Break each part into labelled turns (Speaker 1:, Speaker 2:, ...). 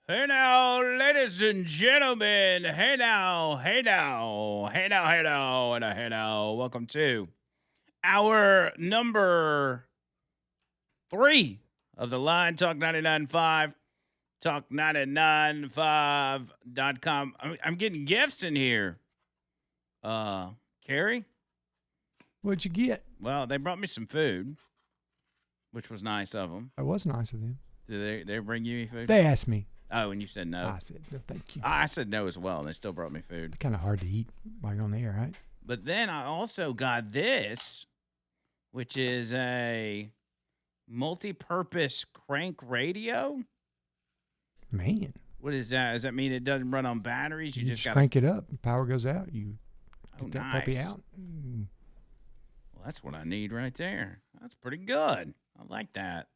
Speaker 1: Hey now, ladies and gentlemen. Hey now, hey now, hey now, hey now, and a hey now. Welcome to our number 3 of the Line Talk 99.5, talk995.com. I'm getting gifts in here. Carrie?
Speaker 2: What'd you get?
Speaker 1: Well, they brought me some food, which was nice of them.
Speaker 2: That was nice of them.
Speaker 1: Did they bring you any food?
Speaker 2: They asked me.
Speaker 1: Oh, and you said no.
Speaker 2: I said, no, thank you.
Speaker 1: I said no as well, and they still brought me food.
Speaker 2: Kind of hard to eat while you're on the air, right?
Speaker 1: But then I also got this, which is a multi-purpose crank radio.
Speaker 2: Man.
Speaker 1: What is that? Does that mean it doesn't run on batteries?
Speaker 2: You
Speaker 1: just got
Speaker 2: crank it up. Power goes out. You
Speaker 1: Oh,
Speaker 2: get that
Speaker 1: nice.
Speaker 2: puppy out.
Speaker 1: Well, that's what I need right there. That's pretty good. I like that.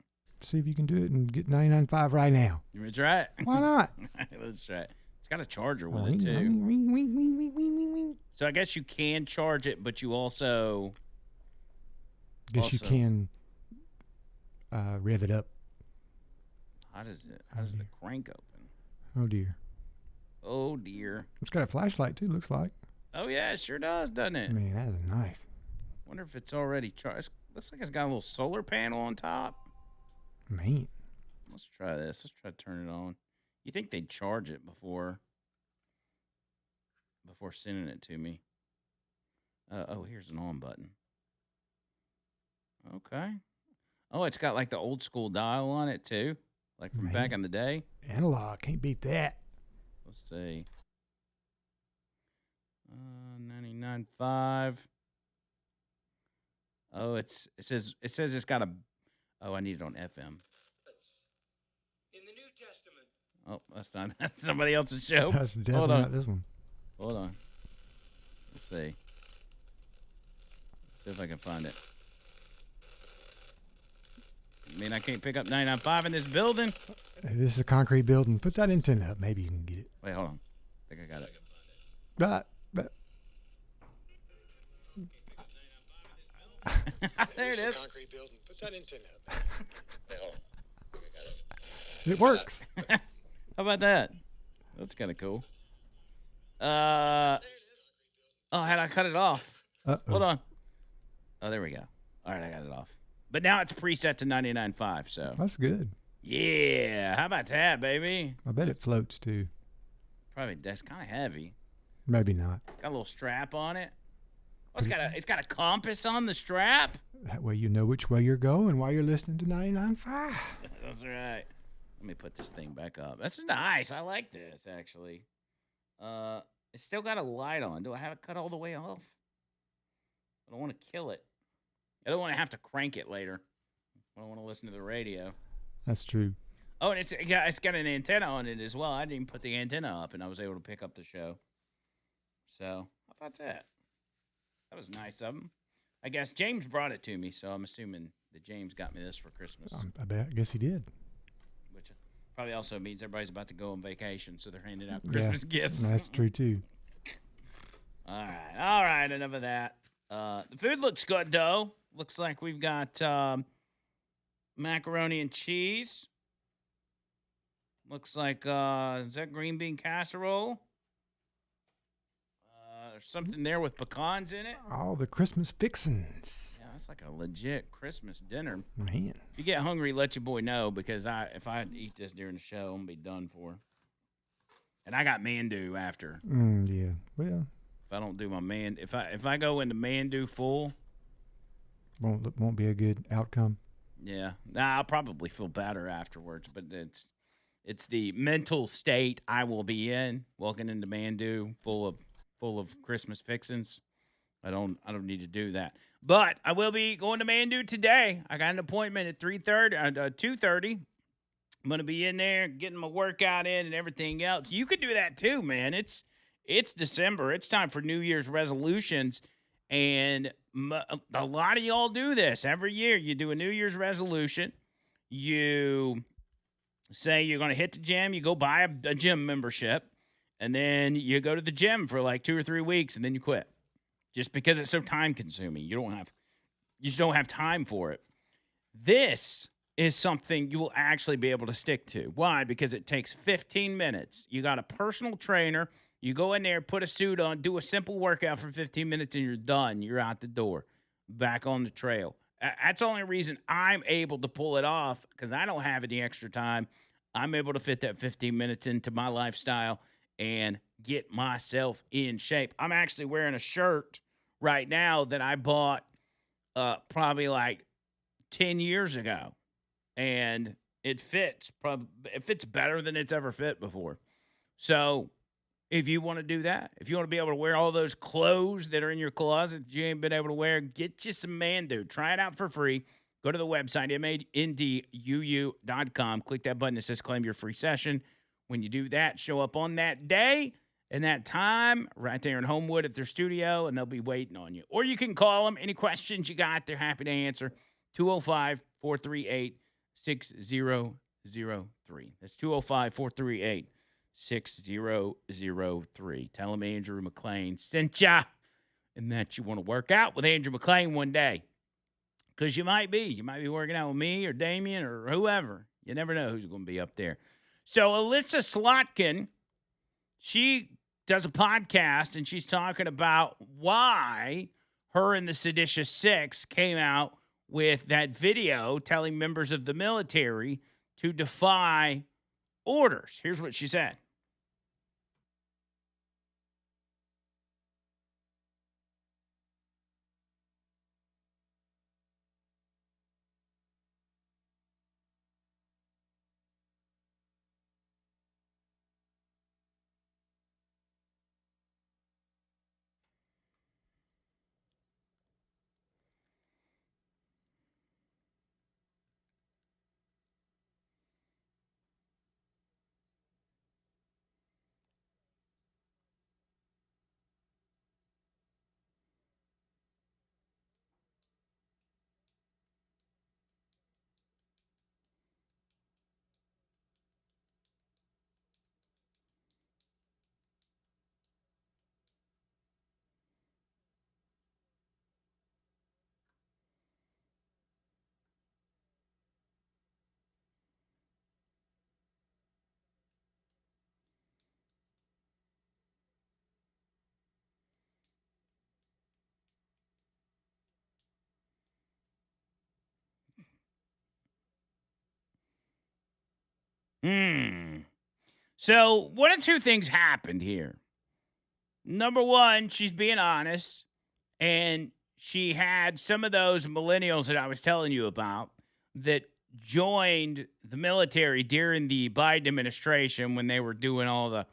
Speaker 2: See if you can do it and get 99.5 right now.
Speaker 1: You want to try it?
Speaker 2: Why not?
Speaker 1: Let's try it. It's got a charger with
Speaker 2: Ring,
Speaker 1: it, too.
Speaker 2: ring, ring, ring, ring, ring, ring, ring.
Speaker 1: So I guess you can charge it, but you also...
Speaker 2: Guess you can rev it up.
Speaker 1: How does the crank open?
Speaker 2: Oh, dear.
Speaker 1: Oh, dear.
Speaker 2: It's got a flashlight, too, looks like.
Speaker 1: Oh, yeah, it sure does, doesn't it?
Speaker 2: Man, that is nice.
Speaker 1: Wonder if it's already charged. Looks like it's got a little solar panel on top.
Speaker 2: Man.
Speaker 1: Let's try this. Let's try to turn it on. You think they'd charge it before sending it to me? Oh, here's an on button. Okay. Oh, it's got like the old school dial on it too, like from back in the day.
Speaker 2: Analog, can't beat that.
Speaker 1: Let's see. 99.5. Oh, it says it's got a. Oh, I need it on FM.
Speaker 3: In the New Testament.
Speaker 1: Oh, that's not. That's somebody else's show.
Speaker 2: That's definitely not this one.
Speaker 1: Hold on. Let's see. Let's see if I can find it. I mean, I can't pick up 99.5 in this building.
Speaker 2: This is a concrete building. Put that antenna up. Maybe you can get it.
Speaker 1: Wait, hold on. I think I got it. There it is.
Speaker 3: Concrete building. Put that antenna up.
Speaker 1: Wait, hold on. I think I got it.
Speaker 2: It works.
Speaker 1: How about that? That's kind of cool. Oh, how'd I cut it off?
Speaker 2: Uh-oh.
Speaker 1: Hold on. Oh, there we go. All right, I got it off. But now it's preset to 99.5, so.
Speaker 2: That's good.
Speaker 1: Yeah, how about that, baby?
Speaker 2: I bet it floats too.
Speaker 1: Probably, that's kind of heavy.
Speaker 2: Maybe not.
Speaker 1: It's got a little strap on it. Oh, it's got a compass on the strap.
Speaker 2: That way you know which way you're going while you're listening to 99.5.
Speaker 1: That's right. Let me put this thing back up. This is nice. I like this, actually. It's still got a light on. Do I have it cut all the way off? I don't want to kill it. I don't want to have to crank it later. I don't want to listen to the radio.
Speaker 2: That's true.
Speaker 1: Oh, and it's got an antenna on it as well. I didn't even put the antenna up, and I was able to pick up the show. So, how about that? That was nice of him. I guess James brought it to me, so I'm assuming that James got me this for Christmas.
Speaker 2: I guess he did.
Speaker 1: Which probably also means everybody's about to go on vacation, so they're handing out Christmas gifts.
Speaker 2: That's true, too.
Speaker 1: All right, enough of that. The food looks good, though. Looks like we've got macaroni and cheese. Looks like, is that green bean casserole? There's something there with pecans in it.
Speaker 2: All the Christmas fixins.
Speaker 1: Yeah, that's like a legit Christmas dinner.
Speaker 2: Man.
Speaker 1: If you get hungry, let your boy know, because if I eat this during the show, I'm going to be done for. And I got Mandu after.
Speaker 2: Yeah. Well.
Speaker 1: If I don't do my if I go into Mandu full.
Speaker 2: Won't be a good outcome.
Speaker 1: Yeah. I'll probably feel better afterwards, but it's the mental state I will be in walking into Mandu full of Christmas fixins. I don't need to do that. But I will be going to Mandu today. I got an appointment at 2:30. I'm going to be in there getting my workout in and everything else. You could do that too, man. It's December. It's time for New Year's resolutions. And a lot of y'all do this. Every year you do a New Year's resolution. You say you're going to hit the gym. You go buy a gym membership. And then you go to the gym for like 2 or 3 weeks, and then you quit. Just because it's so time consuming. You just don't have time for it. This is something you will actually be able to stick to. Why? Because it takes 15 minutes. You got a personal trainer. You go in there, put a suit on, do a simple workout for 15 minutes, and you're done. You're out the door, back on the trail. That's the only reason I'm able to pull it off, because I don't have any extra time. I'm able to fit that 15 minutes into my lifestyle and get myself in shape. I'm actually wearing a shirt right now that I bought probably like 10 years ago, and it fits. It fits better than it's ever fit before. So if you want to do that, if you want to be able to wear all those clothes that are in your closet that you ain't been able to wear, get you some Mandu. Try it out for free. Go to the website, MANDUU.com. Click that button that says claim your free session. When you do that, show up on that day and that time right there in Homewood at their studio, and they'll be waiting on you. Or you can call them. Any questions you got, they're happy to answer. 205-438-6003. That's 205-438-6003. 6003. Tell him Andrew McLean sent ya, and that you want to work out with Andrew McLean one day. Because you might be. You might be working out with me or Damien or whoever. You never know who's going to be up there. So Alyssa Slotkin, she does a podcast, and she's talking about why her and the Seditious Six came out with that video telling members of the military to defy orders. Here's what she said. So one of two things happened here. Number one, she's being honest, and she had some of those millennials that I was telling you about that joined the military during the Biden administration when they were doing all the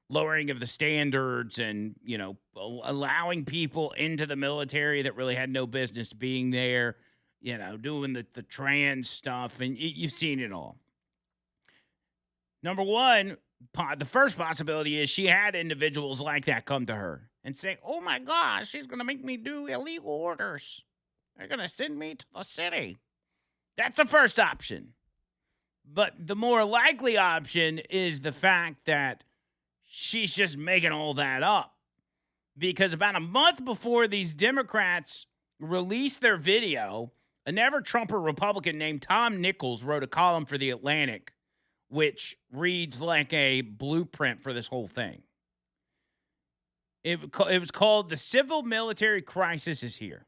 Speaker 1: lowering of the standards and, you know, allowing people into the military that really had no business being there, you know, doing the trans stuff, and you've seen it all. Number one, the first possibility is she had individuals like that come to her and say, oh my gosh, she's going to make me do illegal orders. They're going to send me to the city. That's the first option. But the more likely option is the fact that she's just making all that up. Because about a month before these Democrats released their video, a never-Trumper Republican named Tom Nichols wrote a column for The Atlantic, which reads like a blueprint for this whole thing. It was called "The Civil Military Crisis is Here."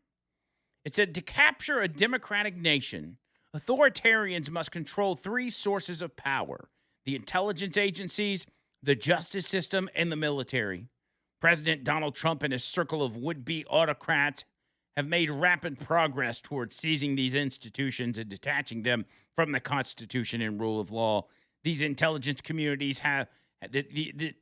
Speaker 1: It said, to capture a democratic nation, authoritarians must control three sources of power: the intelligence agencies, the justice system, and the military. President Donald Trump and his circle of would-be autocrats have made rapid progress towards seizing these institutions and detaching them from the Constitution and rule of law. These intelligence communities have the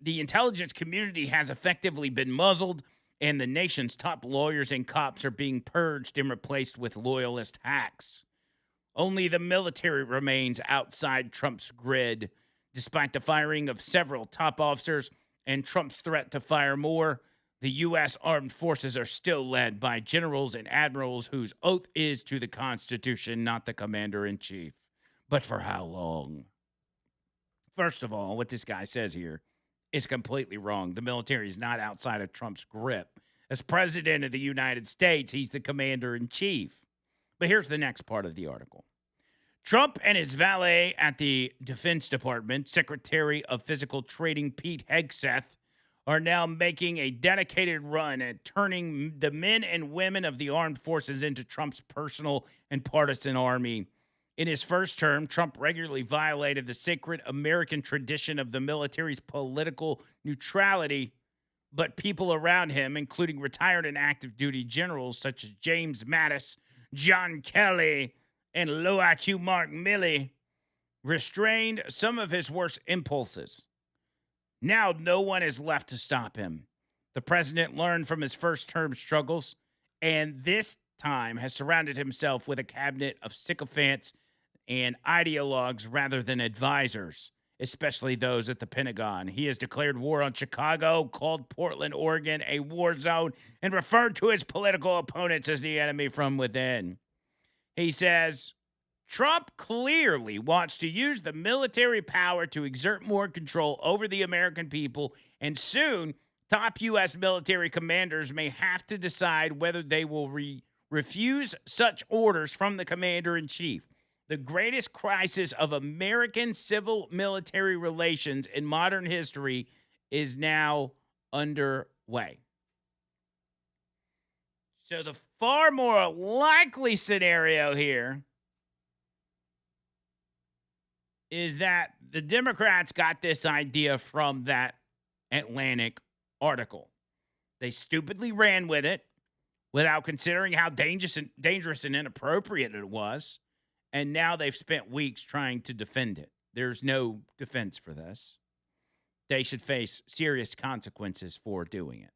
Speaker 1: intelligence community has effectively been muzzled, and the nation's top lawyers and cops are being purged and replaced with loyalist hacks. Only the military remains outside Trump's grid. Despite the firing of several top officers and Trump's threat to fire more, the U.S. armed forces are still led by generals and admirals whose oath is to the Constitution, not the commander-in-chief. But for how long? First of all, what this guy says here is completely wrong. The military is not outside of Trump's grip. As president of the United States, he's the commander-in-chief. But here's the next part of the article. Trump and his valet at the Defense Department, Secretary of Physical Trading Pete Hegseth, are now making a dedicated run at turning the men and women of the armed forces into Trump's personal and partisan army. In his first term, Trump regularly violated the sacred American tradition of the military's political neutrality, but people around him, including retired and active duty generals such as James Mattis, John Kelly, and low IQ Mark Milley, restrained some of his worst impulses. Now no one is left to stop him. The president learned from his first term struggles, and this time has surrounded himself with a cabinet of sycophants and ideologues rather than advisors, especially those at the Pentagon. He has declared war on Chicago, called Portland, Oregon a war zone, and referred to his political opponents as the enemy from within. He says, Trump clearly wants to use the military power to exert more control over the American people, and soon top U.S. military commanders may have to decide whether they will refuse such orders from the commander-in-chief. The greatest crisis of American civil-military relations in modern history is now underway. So the far more likely scenario here is that the Democrats got this idea from that Atlantic article. They stupidly ran with it without considering how dangerous and inappropriate it was. And now they've spent weeks trying to defend it. There's no defense for this. They should face serious consequences for doing it.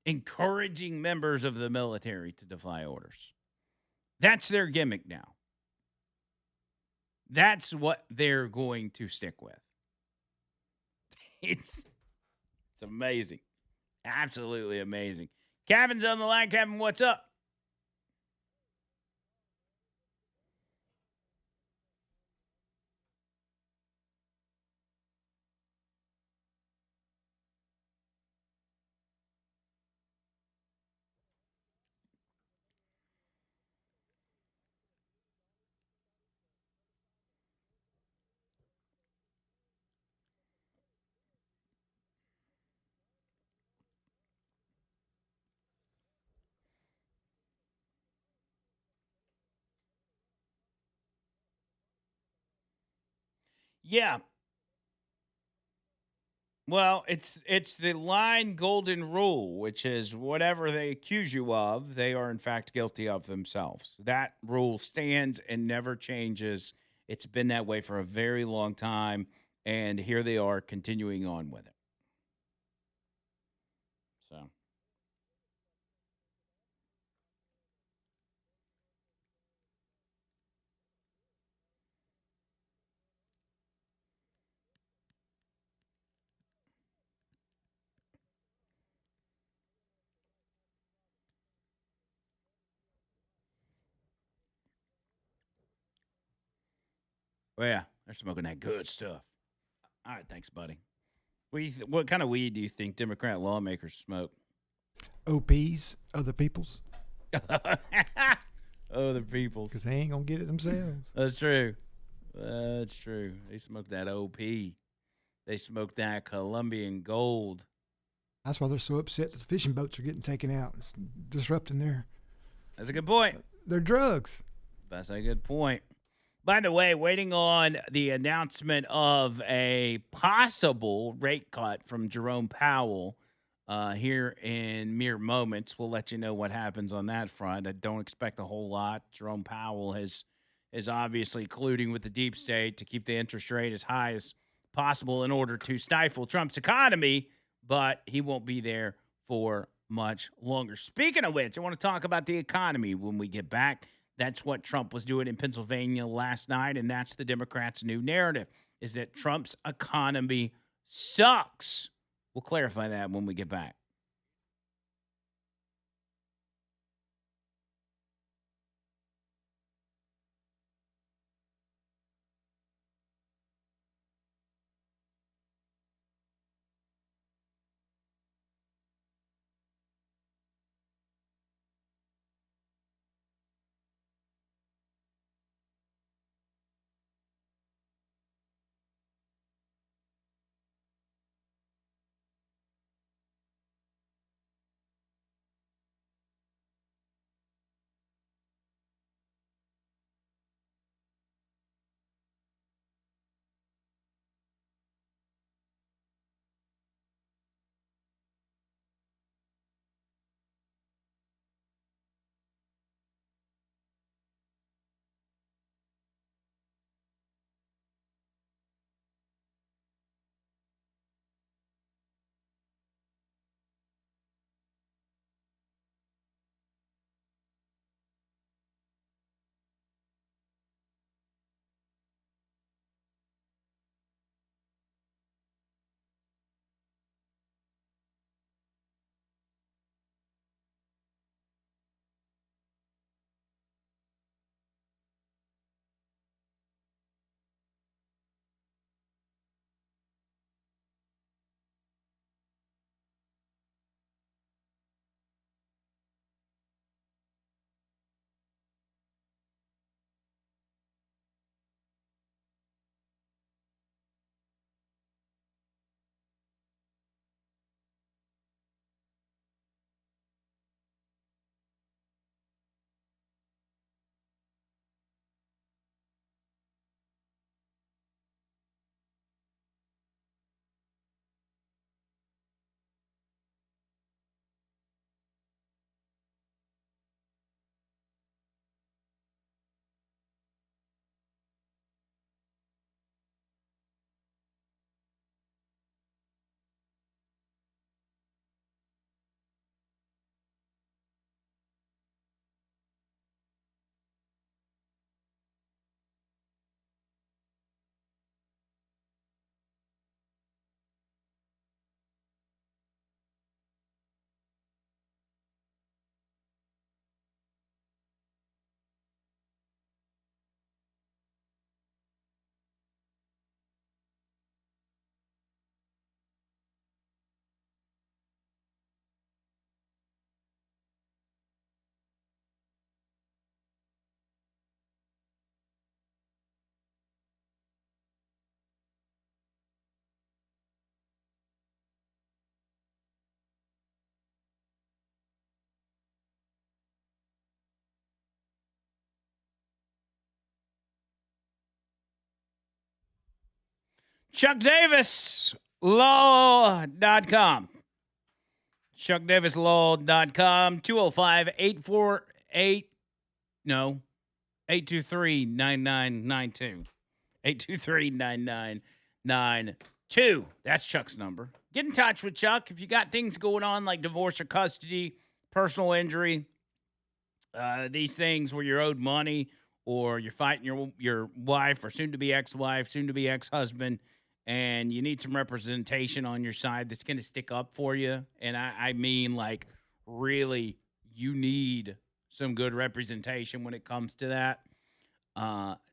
Speaker 1: Encouraging members of the military to defy orders. That's their gimmick now. That's what they're going to stick with. It's amazing. Absolutely amazing. Kevin's on the line. Kevin, what's up? Yeah. Well, it's the line golden rule, which is whatever they accuse you of, they are in fact guilty of themselves. That rule stands and never changes. It's been that way for a very long time, and here they are continuing on with it. So, well, yeah, they're smoking that good stuff. All right, thanks, buddy. What kind of weed do you think Democrat lawmakers smoke?
Speaker 2: OPs, other people's,
Speaker 1: Other people's.
Speaker 2: because they ain't going to get it themselves.
Speaker 1: That's true. That's true. They smoke that OP. They smoke that Colombian gold.
Speaker 2: That's why they're so upset that the fishing boats are getting taken out. It's disrupting
Speaker 1: That's a good point.
Speaker 2: their drugs.
Speaker 1: That's a good point. By the way, waiting on the announcement of a possible rate cut from Jerome Powell here in mere moments. We'll let you know what happens on that front. I don't expect a whole lot. Jerome Powell is obviously colluding with the deep state to keep the interest rate as high as possible in order to stifle Trump's economy, but he won't be there for much longer. Speaking of which, I want to talk about the economy when we get back. That's what Trump was doing in Pennsylvania last night, and that's the Democrats' new narrative, is that Trump's economy sucks. We'll clarify that when we get back. ChuckDavisLaw.com. ChuckDavisLaw.com. 205-848. No. 823-9992. 823-9992. That's Chuck's number. Get in touch with Chuck if you got things going on like divorce or custody, personal injury, these things where you're owed money or you're fighting your wife or soon-to-be ex-wife, soon-to-be ex-husband, and you need some representation on your side that's going to stick up for you. And I mean, like, really, you need some good representation when it comes to that.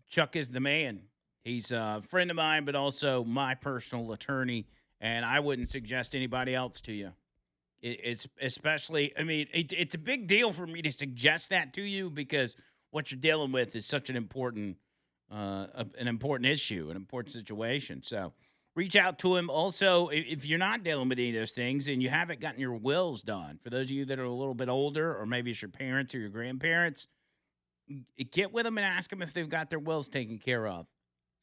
Speaker 1: Chuck is the man. He's a friend of mine, but also my personal attorney, and I wouldn't suggest anybody else to you. It's especially, I mean, it's a big deal for me to suggest that to you because what you're dealing with is such an important issue, an important situation. So reach out to him. Also, if you're not dealing with any of those things and you haven't gotten your wills done, for those of you that are a little bit older, or maybe it's your parents or your grandparents, get with them and ask them if they've got their wills taken care of.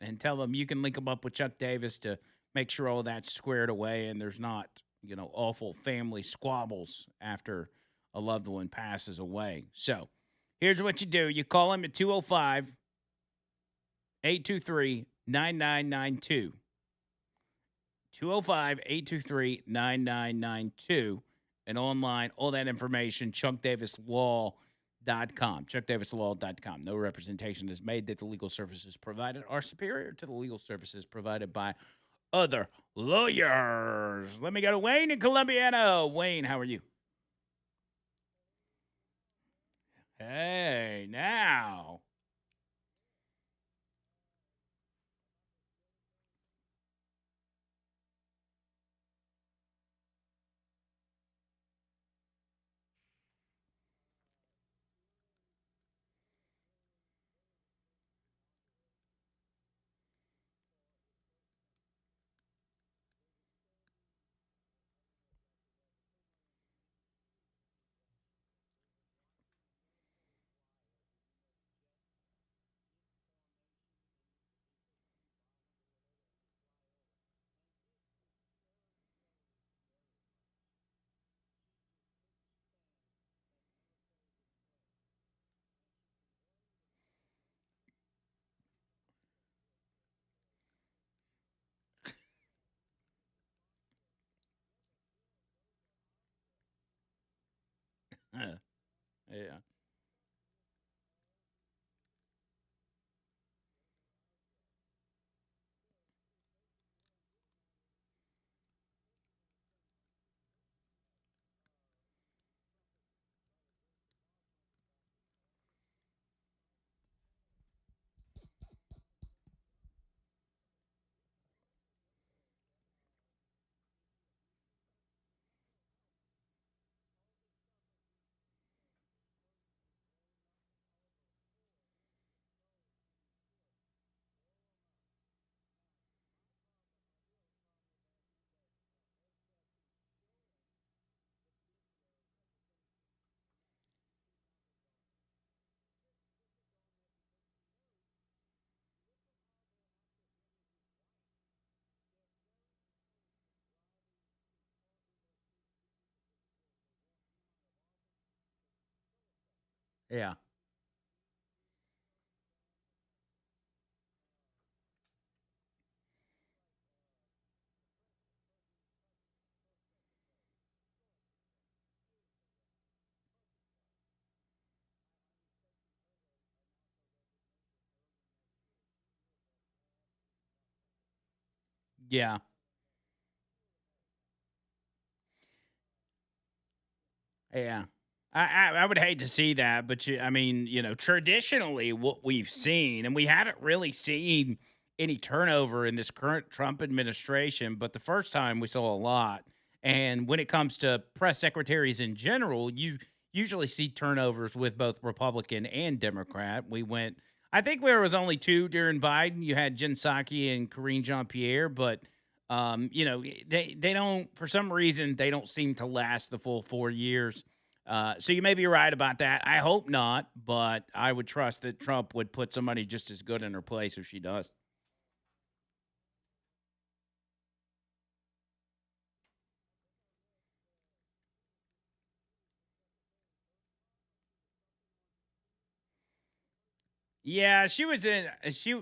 Speaker 1: And tell them you can link them up with Chuck Davis to make sure all that's squared away and there's not, awful family squabbles after a loved one passes away. So here's what you do. You call him at 205-823-9992. 205-823-9992. And online, all that information, ChuckDavisLaw.com. ChuckDavisLaw.com. No representation is made that the legal services provided are superior to the legal services provided by other lawyers. Let me go to Wayne in Columbiana. Wayne, how are you? Hey, now. Yeah. Yeah. Yeah. Yeah. I would hate to see that, but traditionally what we've seen, and we haven't really seen any turnover in this current Trump administration, but the first time we saw a lot. And when it comes to press secretaries in general, you usually see turnovers with both Republican and Democrat. I think there was only two during Biden. You had Jen Psaki and Karine Jean-Pierre, but they don't, for some reason, they don't seem to last the full 4 years. So you may be right about that. I hope not, but I would trust that Trump would put somebody just as good in her place if she does. Yeah, she was in she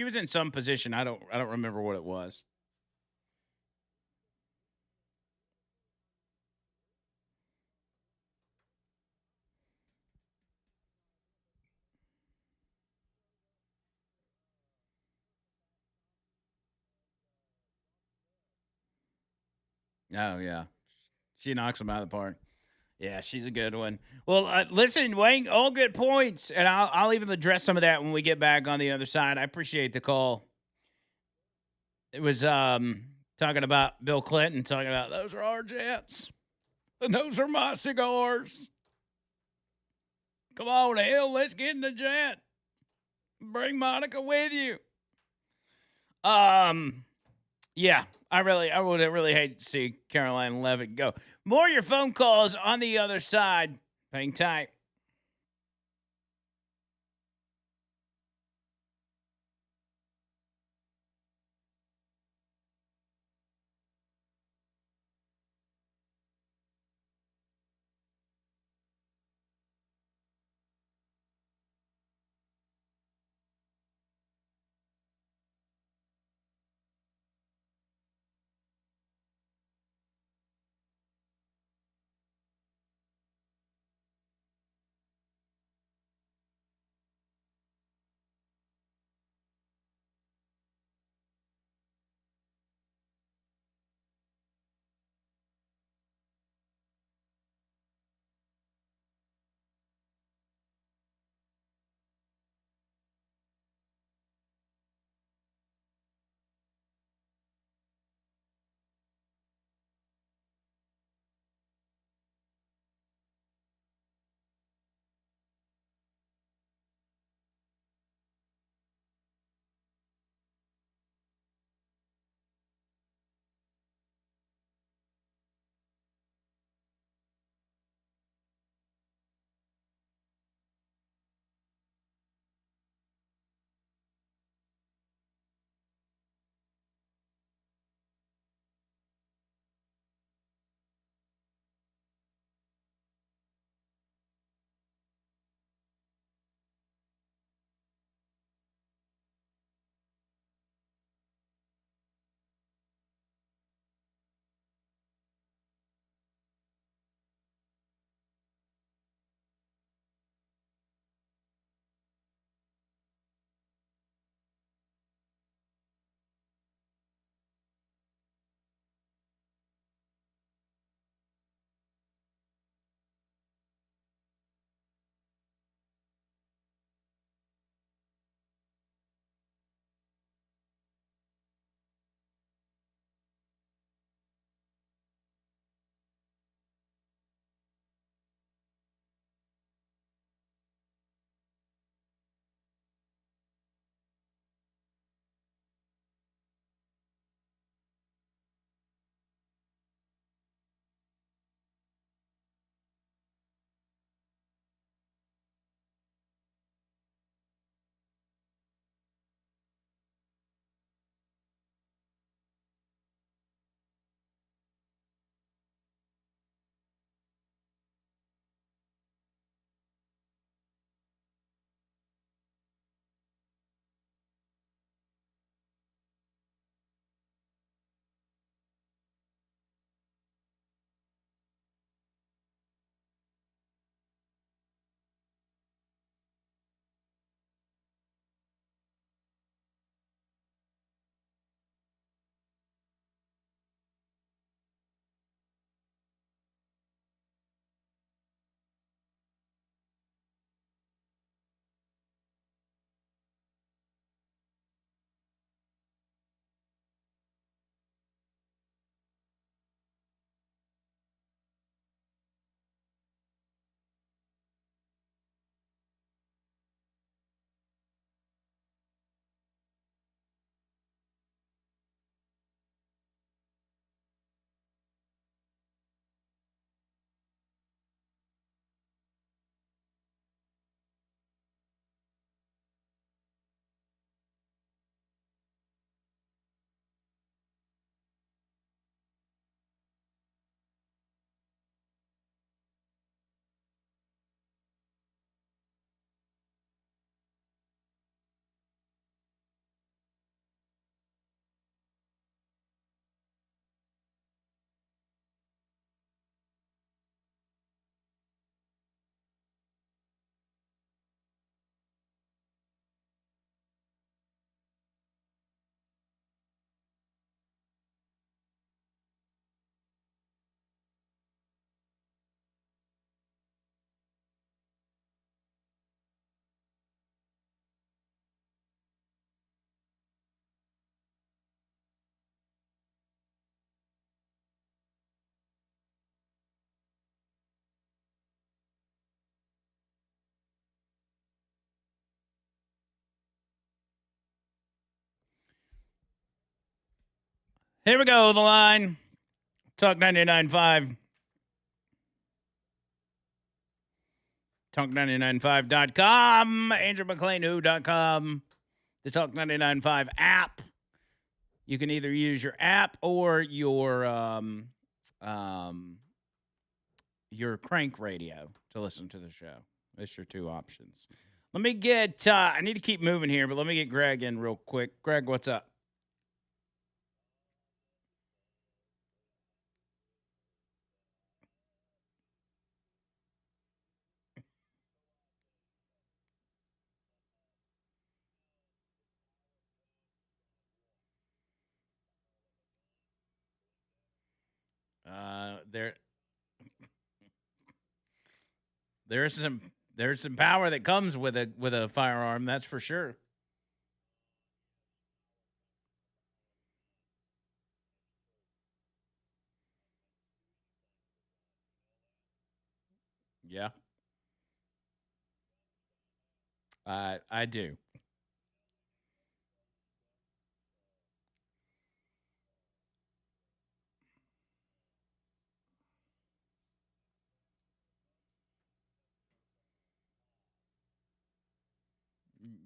Speaker 1: was in some position. I don't remember what it was. Oh yeah, she knocks them out of the park. Yeah, she's a good one. Well, listen, Wayne, all good points, and I'll even address some of that when we get back on the other side. I appreciate the call. It was talking about Bill Clinton, talking about those are our jets, and those are my cigars. Come on, hell, let's get in the jet. Bring Monica with you. Um, yeah, I would really hate to see Caroline Levitt go. More of your phone calls on the other side. Hang tight. Here we go. The line. Talk 99.5. Talk995.com. AndrewMcLeanWho.com. The Talk 99.5 app. You can either use your app or your crank radio to listen to the show. That's your two options. Let me get, I need to keep moving here, but let me get Greg in real quick. Greg, what's up? There, there's some power that comes with a firearm. That's for sure. Yeah, I do.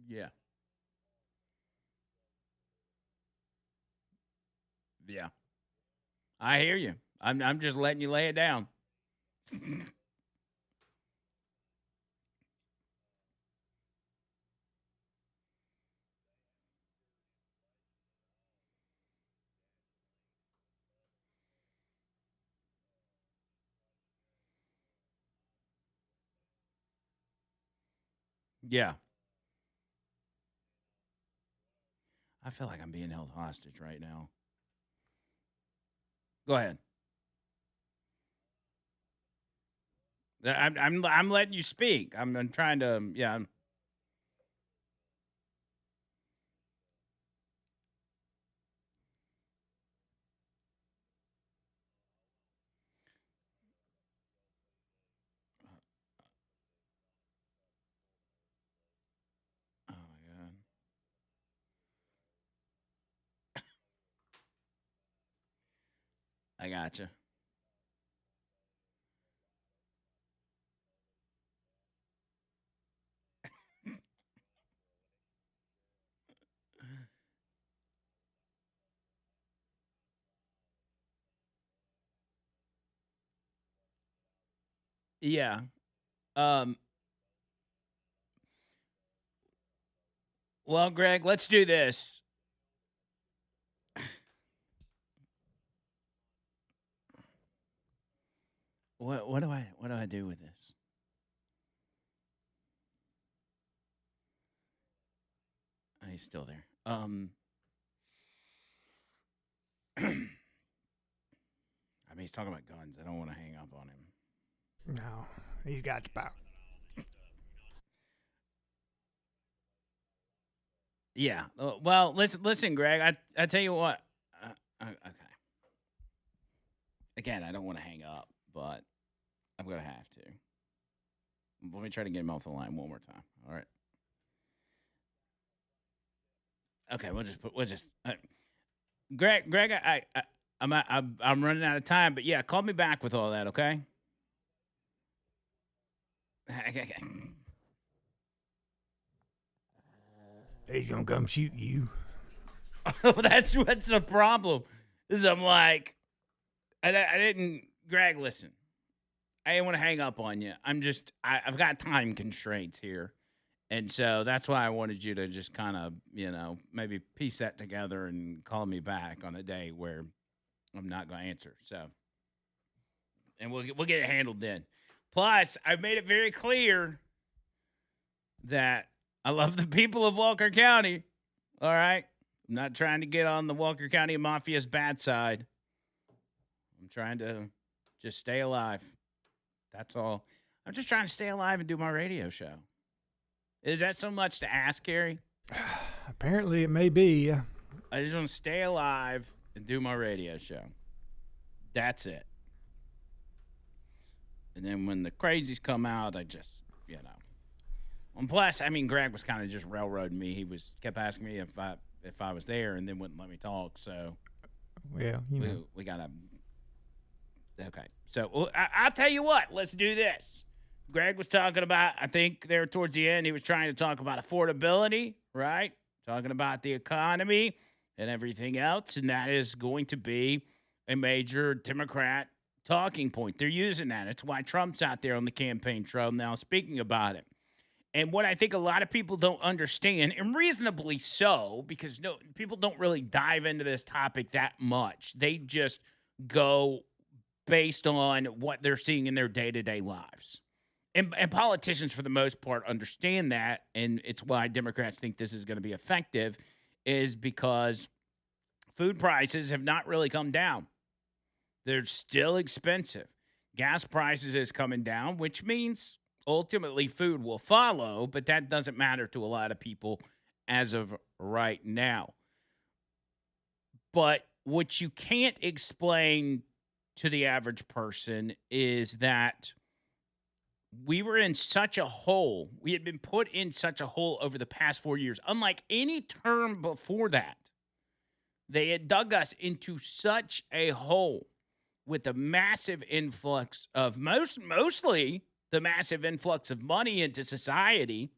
Speaker 1: Yeah, yeah. I hear you. I'm just letting you lay it down. Yeah. I feel like I'm being held hostage right now. Go ahead. I'm letting you speak. I'm trying to. Yeah. Oh my god. I gotcha. Yeah. Um. Well, Greg, let's do this. What do I do with this? Oh, he's still there. I mean, he's talking about guns. I don't want to hang up on him.
Speaker 2: No, he's got the power.
Speaker 1: Yeah. Well, listen, Greg. I tell you what. Okay. Again, I don't want to hang up, but I'm gonna have to. Let me try to get him off the line one more time. All right. Okay. We'll just. Greg. I'm running out of time, but yeah, call me back with all that. Okay. Okay.
Speaker 2: He's gonna come shoot you.
Speaker 1: That's what's the problem. Is I'm like, I didn't. Greg, listen. I didn't want to hang up on you. I've got time constraints here. And so that's why I wanted you to just kind of, maybe piece that together and call me back on a day where I'm not going to answer. So, and we'll get it handled then. Plus, I've made it very clear that I love the people of Walker County. All right. I'm not trying to get on the Walker County Mafia's bad side. I'm trying to just stay alive. That's all. I'm just trying to stay alive and do my radio show. Is that so much to ask, Gary?
Speaker 2: Apparently, it may be.
Speaker 1: I just want to stay alive and do my radio show. That's it. And then when the crazies come out, I just, And plus, I mean, Greg was kind of just railroading me. He kept asking me if I was there and then wouldn't let me talk. So
Speaker 4: Well,
Speaker 1: We got to. Okay. So I'll tell you what. Let's do this. Greg was talking about, I think there towards the end, he was trying to talk about affordability, right? Talking about the economy and everything else. And that is going to be a major Democrat talking point. They're using that. It's why Trump's out there on the campaign trail now speaking about it. And what I think a lot of people don't understand, and reasonably so, because people don't really dive into this topic that much. They just go based on what they're seeing in their day-to-day lives. And politicians, for the most part, understand that, and it's why Democrats think this is going to be effective, is because food prices have not really come down. They're still expensive. Gas prices is coming down, which means ultimately food will follow, but that doesn't matter to a lot of people as of right now. But what you can't explain to the average person is that we were in such a hole. We had been put in such a hole over the past 4 years. Unlike any term before that, they had dug us into such a hole with a massive influx of mostly the massive influx of money into society,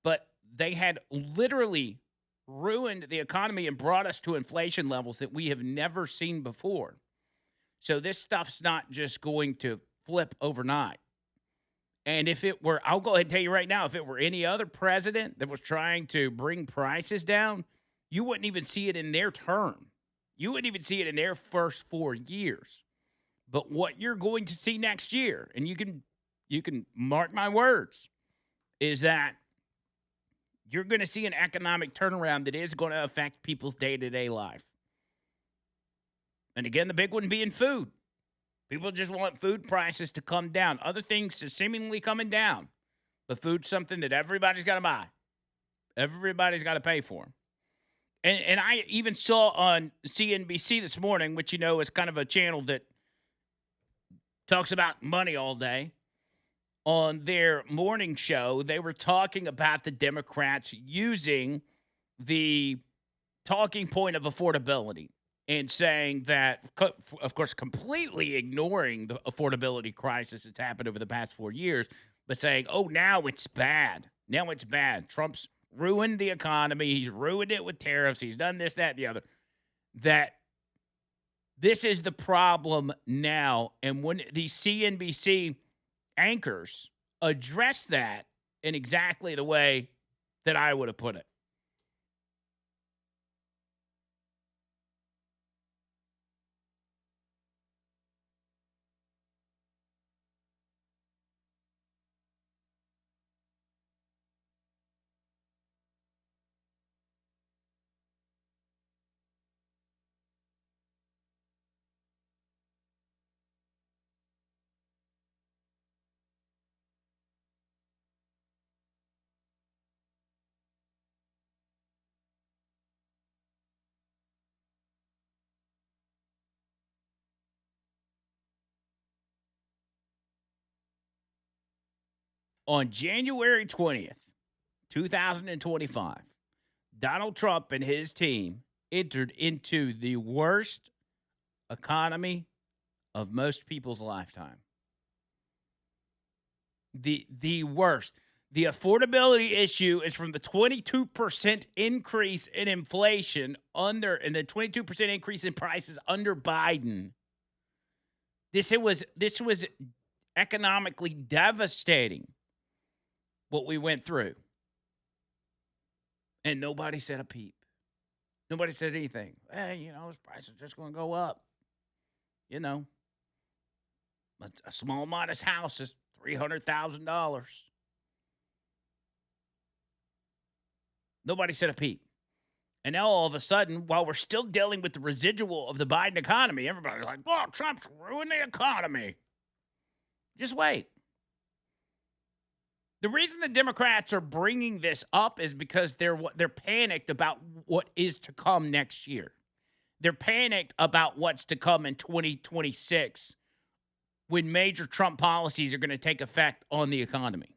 Speaker 1: but they had literally ruined the economy and brought us to inflation levels that we have never seen before. So this stuff's not just going to flip overnight. And if it were, I'll go ahead and tell you right now, if it were any other president that was trying to bring prices down, you wouldn't even see it in their term. You wouldn't even see it in their first 4 years. But what you're going to see next year, and you can mark my words, is that you're going to see an economic turnaround that is going to affect people's day-to-day life. And again, the big one being food. People just want food prices to come down. Other things are seemingly coming down. But food's something that everybody's got to buy. Everybody's got to pay for them. And I even saw on CNBC this morning, which, is kind of a channel that talks about money all day. On their morning show, they were talking about the Democrats using the talking point of affordability and saying that, of course, completely ignoring the affordability crisis that's happened over the past 4 years, but saying, oh, now it's bad. Now it's bad. Trump's ruined the economy. He's ruined it with tariffs. He's done this, that, and the other. That this is the problem now. And when these CNBC anchors address that in exactly the way that I would have put it. On January 20th, 2025, Donald Trump and his team entered into the worst economy of most people's lifetime. The worst. The affordability issue is from the 22% increase in inflation and the 22% increase in prices under Biden. This was economically devastating. What we went through. And nobody said a peep. Nobody said anything. Hey, those prices are just going to go up. A small, modest house is $300,000. Nobody said a peep. And now all of a sudden, while we're still dealing with the residual of the Biden economy, everybody's like, oh, Trump's ruined the economy. Just wait. The reason the Democrats are bringing this up is because they're panicked about what is to come next year. They're panicked about what's to come in 2026 when major Trump policies are going to take effect on the economy.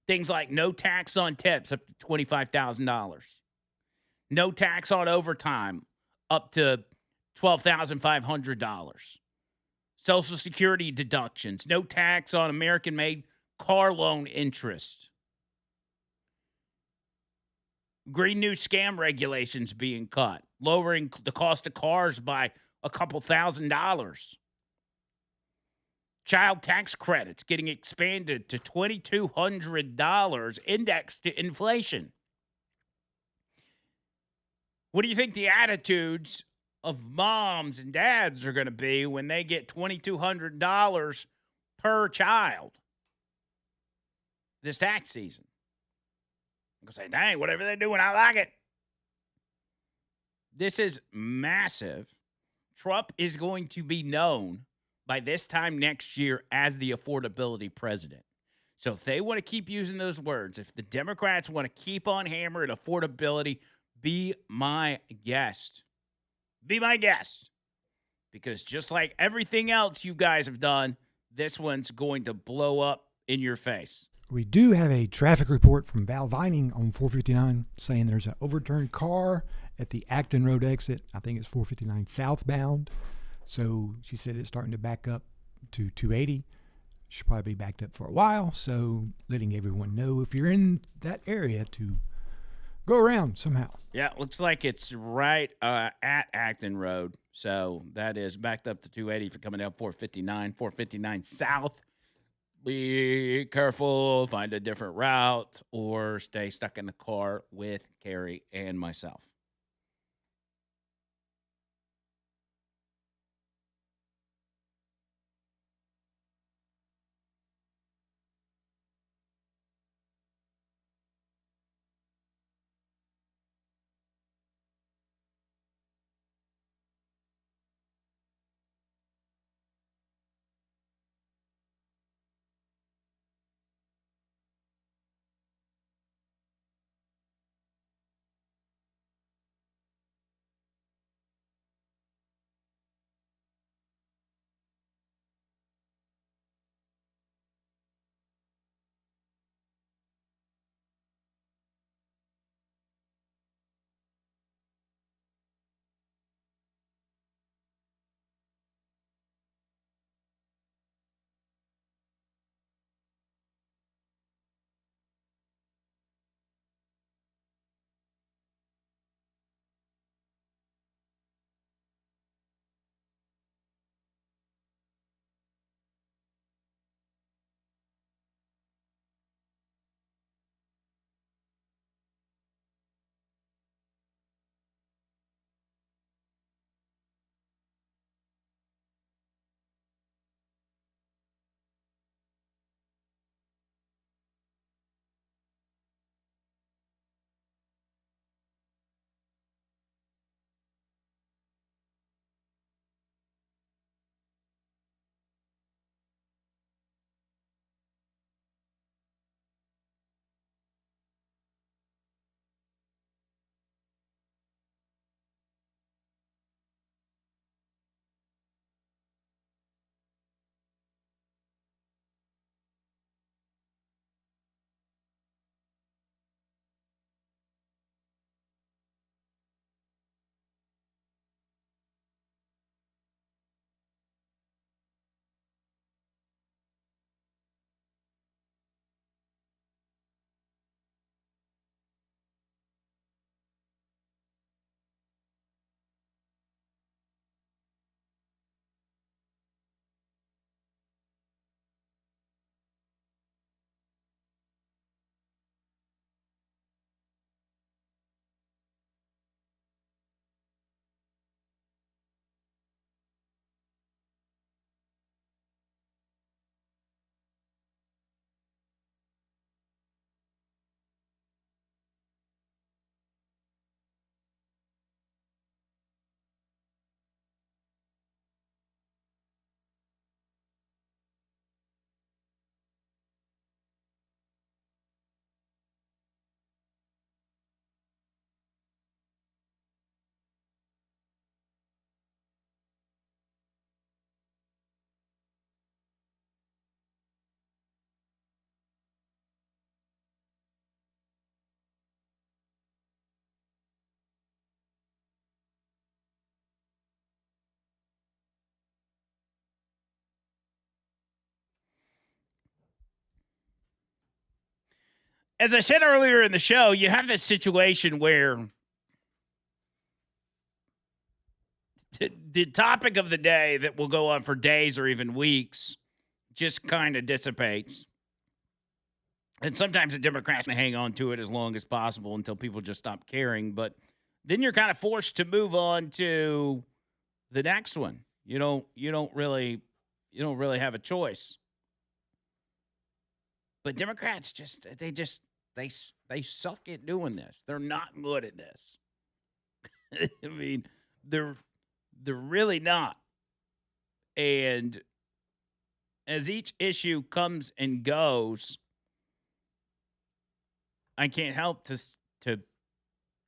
Speaker 1: Things like no tax on tips up to $25,000. No tax on overtime up to $12,500. Social Security deductions, no tax on American-made car loan interest. Green New Scam regulations being cut, lowering the cost of cars by a couple $1,000s. Child tax credits getting expanded to $2,200 indexed to inflation. What do you think the attitudes of moms and dads are going to be when they get $2,200 per child this tax season? I'm going to say, dang, whatever they're doing, I like it. This is massive. Trump is going to be known by this time next year as the affordability president. So if they want to keep using those words, if the Democrats want to keep on hammering affordability, be my guest. Be my guest. Because just like everything else you guys have done, this one's going to blow up in your face.
Speaker 2: We do have a traffic report from Val Vining on 459 saying there's an overturned car at the Acton Road exit. I think it's 459 southbound. So she said it's starting to back up to 280. Should probably be backed up for a while. So letting everyone know if you're in that area to go around somehow.
Speaker 1: Yeah, it looks like it's right at Acton Road. So that is backed up to 280 for coming down 459 south. Be careful, find a different route, or stay stuck in the car with Carrie and myself. as I said earlier in the show, you have this situation where the topic of the day that will go on for days or even weeks just kind of dissipates. And sometimes the Democrats hang on to it as long as possible until people just stop caring. But then you're kind of forced to move on to the next one. You don't really have a choice. But Democrats they suck at doing this. They're not good at this. I mean, they're really not. And as each issue comes and goes, I can't help to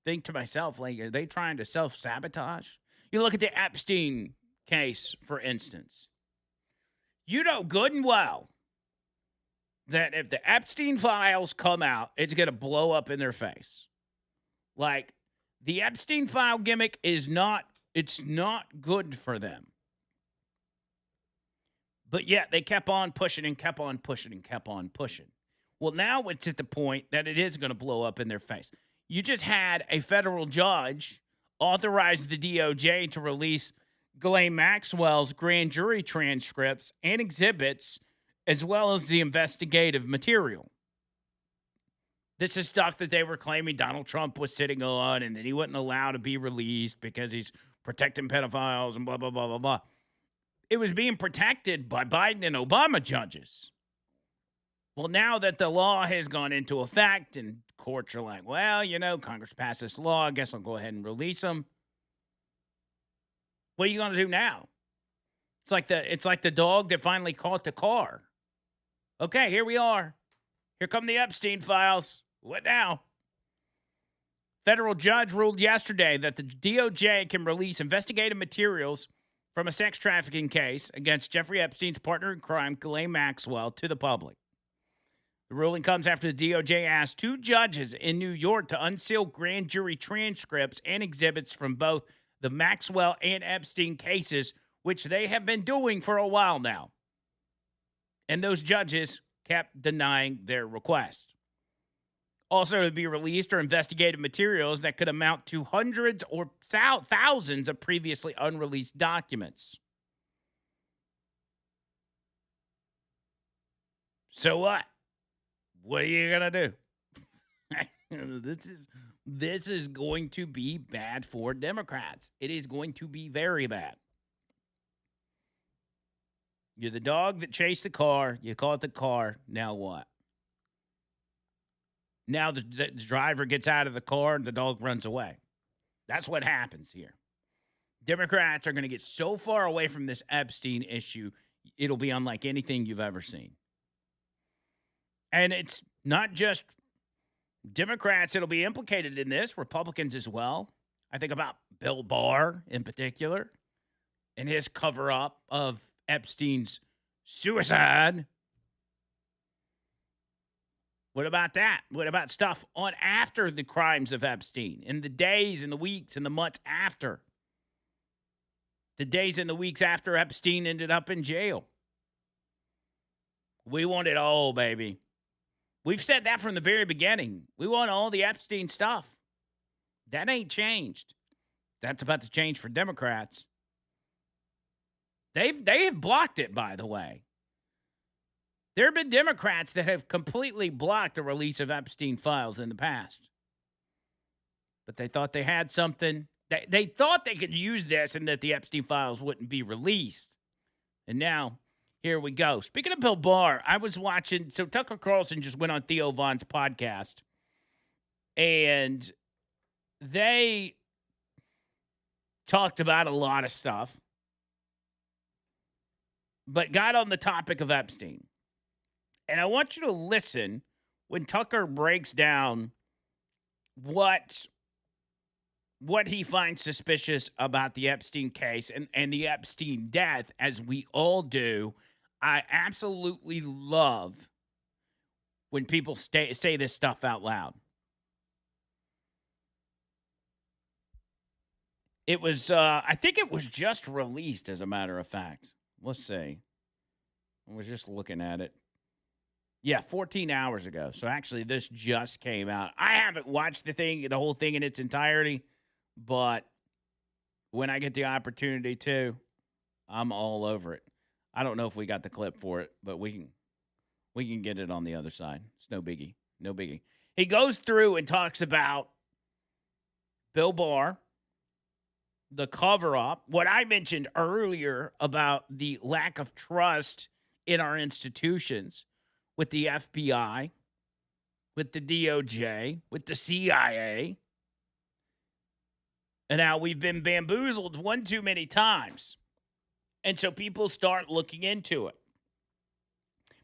Speaker 1: think to myself, like, are they trying to self-sabotage? You look at the Epstein case, for instance. You know good and well that if the Epstein files come out, it's going to blow up in their face. Like, the Epstein file gimmick it's not good for them. But yet they kept on pushing and kept on pushing and kept on pushing. Well, now it's at the point that it is going to blow up in their face. You just had a federal judge authorize the DOJ to release Ghislaine Maxwell's grand jury transcripts and exhibits, as well as the investigative material. This is stuff that they were claiming Donald Trump was sitting on and that he wasn't allowed to be released because he's protecting pedophiles and blah, blah, blah, blah, blah. It was being protected by Biden and Obama judges. Well, now that the law has gone into effect and courts are like, well, Congress passed this law, I guess I'll go ahead and release them. What are you going to do now? It's like the dog that finally caught the car. Okay, here we are. Here come the Epstein files. What now? Federal judge ruled yesterday that the DOJ can release investigative materials from a sex trafficking case against Jeffrey Epstein's partner in crime, Ghislaine Maxwell, to the public. The ruling comes after the DOJ asked two judges in New York to unseal grand jury transcripts and exhibits from both the Maxwell and Epstein cases, which they have been doing for a while now. And those judges kept denying their request. Also to be released are investigative materials that could amount to hundreds or thousands of previously unreleased documents. So what? What are you going to do? This is going to be bad for Democrats. It is going to be very bad. You're the dog that chased the car. You caught the car. Now what? Now the driver gets out of the car and the dog runs away. That's what happens here. Democrats are going to get so far away from this Epstein issue, it'll be unlike anything you've ever seen. And it's not just Democrats that'll be implicated in this, Republicans as well. I think about Bill Barr in particular and his cover-up of Epstein's suicide. What about that? What about stuff on after the crimes of Epstein, in the days and the weeks and the months after? The days and the weeks after Epstein ended up in jail. We want it all, baby. We've said that from the very beginning. We want all the Epstein stuff. That ain't changed. That's about to change for Democrats. They have blocked it, by the way. There have been Democrats that have completely blocked the release of Epstein files in the past. But they thought they had something. They thought they could use this and that the Epstein files wouldn't be released. And now, here we go. Speaking of Bill Barr, I was watching. So Tucker Carlson just went on Theo Von's podcast. And they talked about a lot of stuff. But got on the topic of Epstein. And I want you to listen when Tucker breaks down what he finds suspicious about the Epstein case and the Epstein death, as we all do. I absolutely love when people say this stuff out loud. It was, I think it was just released, as a matter of fact. Let's see. I was just looking at it. Yeah, 14 hours ago. So actually, this just came out. I haven't watched the whole thing in its entirety, but when I get the opportunity to, I'm all over it. I don't know if we got the clip for it, but we can get it on the other side. It's no biggie. No biggie. He goes through and talks about Bill Barr, the cover up, what I mentioned earlier about the lack of trust in our institutions with the FBI, with the DOJ, with the CIA, and how we've been bamboozled one too many times. And so people start looking into it.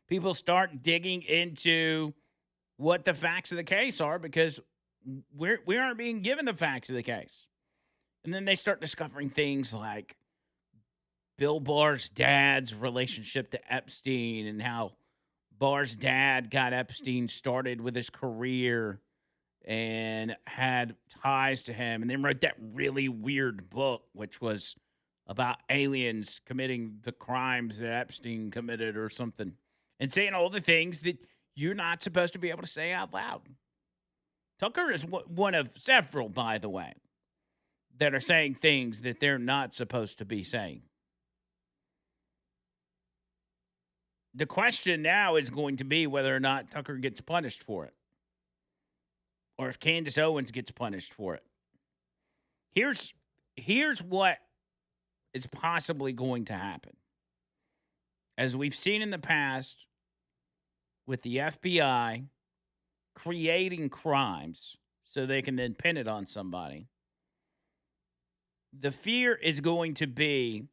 Speaker 1: People start digging into what the facts of the case are because we aren't being given the facts of the case. And then they start discovering things like Bill Barr's dad's relationship to Epstein and how Barr's dad got Epstein started with his career and had ties to him, and then wrote that really weird book, which was about aliens committing the crimes that Epstein committed or something, and saying all the things that you're not supposed to be able to say out loud. Tucker is one of several, by the way, that are saying things that they're not supposed to be saying. The question now is going to be whether or not Tucker gets punished for it, or if Candace Owens gets punished for it. Here's what is possibly going to happen. As we've seen in the past with the FBI creating crimes so they can then pin it on somebody, the fear is going to be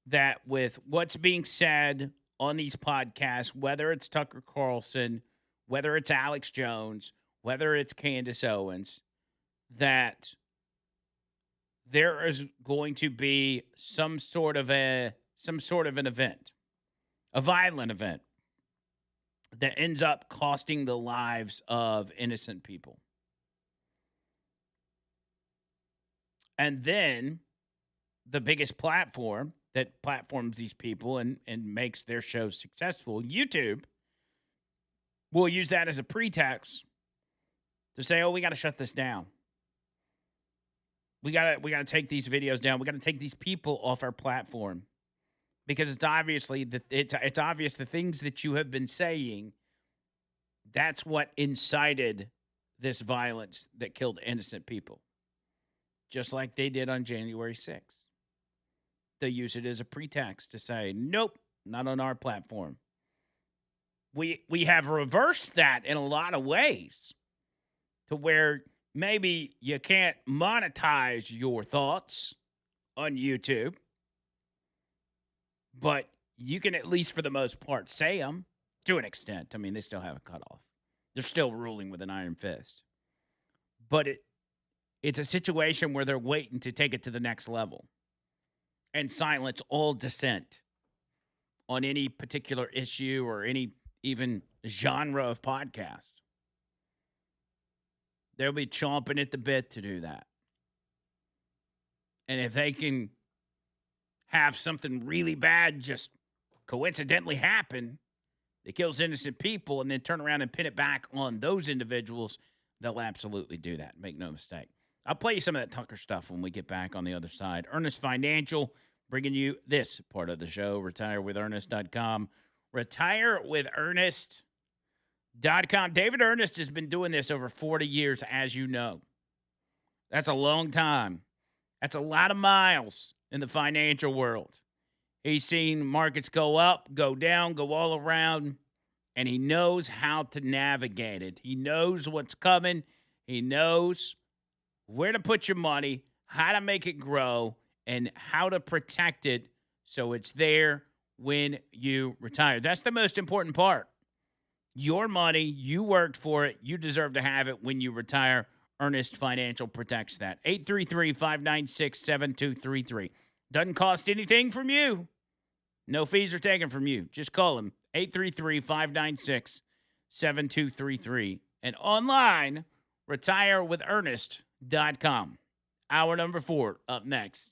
Speaker 1: that with what's being said on these podcasts, whether it's Tucker Carlson, whether it's Alex Jones, whether it's Candace Owens, that there is going to be some sort of an event, a violent event that ends up costing the lives of innocent people. And then the biggest platform that platforms these people and makes their shows successful, YouTube, will use that as a pretext to say, oh, we got to shut this down. We got to take these videos down. We got to take these people off our platform because it's obviously it's obvious the things that you have been saying, that's what incited this violence that killed innocent people. Just like they did on January 6th. They use it as a pretext to say, nope, not on our platform. We have reversed that in a lot of ways to where maybe you can't monetize your thoughts on YouTube, but you can at least for the most part say them to an extent. I mean, they still have a cutoff. They're still ruling with an iron fist. But it's a situation where they're waiting to take it to the next level and silence all dissent on any particular issue or any even genre of podcast. They'll be chomping at the bit to do that. And if they can have something really bad just coincidentally happen that kills innocent people and then turn around and pin it back on those individuals, they'll absolutely do that. Make no mistake. I'll play you some of that Tucker stuff when we get back on the other side. Earnest Financial bringing you this part of the show, retirewithernest.com. Retirewithernest.com. David Ernest has been doing this over 40 years, as you know. That's a long time. That's a lot of miles in the financial world. He's seen markets go up, go down, go all around, and he knows how to navigate it. He knows what's coming. He knows where to put your money, how to make it grow, and how to protect it so it's there when you retire. That's the most important part. Your money, you worked for it. You deserve to have it when you retire. Earnest Financial protects that. 833-596-7233. Doesn't cost anything from you. No fees are taken from you. Just call him. 833-596-7233. And online, retirewithernest.com. Hour number 4 up next.